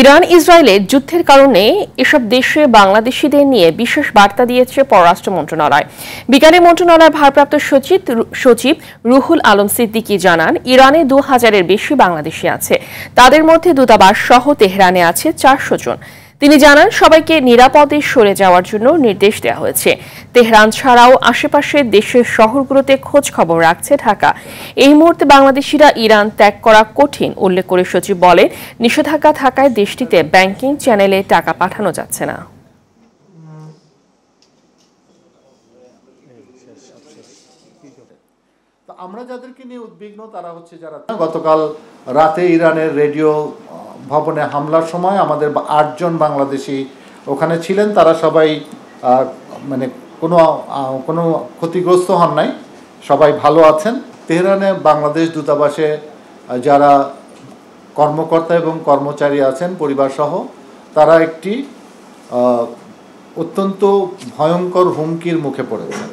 Iran ইসরায়েলের যুদ্ধের কারণে এসব দেশে বাংলাদেশিদের নিয়ে বিশেষ বার্তা দিয়েছে পররাষ্ট্র মন্ত্রণালয়। বিকালে মন্ত্রণালয়ের ভারপ্রাপ্ত সচিব রুহুল আলম সিদ্দিকী জানান, ইরানে ২০০০-এর বেশি বাংলাদেশি আছে। তাদের মধ্যে দূতাবাস সহ তেহরানে আছে ৪০০ জন। তিনি জানান, সবাইকে নিরাপদে সরে যাওয়ার জন্য নির্দেশ দেওয়া হয়েছে। তেহরান ছাড়াও আশেপাশের দেশের শহরগুলোতে খোঁজ খবর রাখছে ঢাকা। এই মুহূর্তে বাংলাদেশিরা ইরান ত্যাগ করা কঠিন উল্লেখ করে সচিব বলেন, নিষেধাজ্ঞা থাকায় দেশটিতে ব্যাংকিং চ্যানেলে টাকা পাঠানো যাচ্ছে না। আমরা যাদেরকে নিয়ে উদ্বিগ্ন তারা হচ্ছে যারা গতকাল রাতে ইরানের রেডিও ভবনে হামলার সময় আমাদের ৮ জন বাংলাদেশি ওখানে ছিলেন। তারা সবাই মানে কোনো ক্ষতিগ্রস্ত হন নাই, সবাই ভালো আছেন। তেহরানে বাংলাদেশ দূতাবাসে যারা কর্মকর্তা এবং কর্মচারী আছেন পরিবারসহ, তারা একটি অত্যন্ত ভয়ঙ্কর হুমকির মুখে পড়েছেন।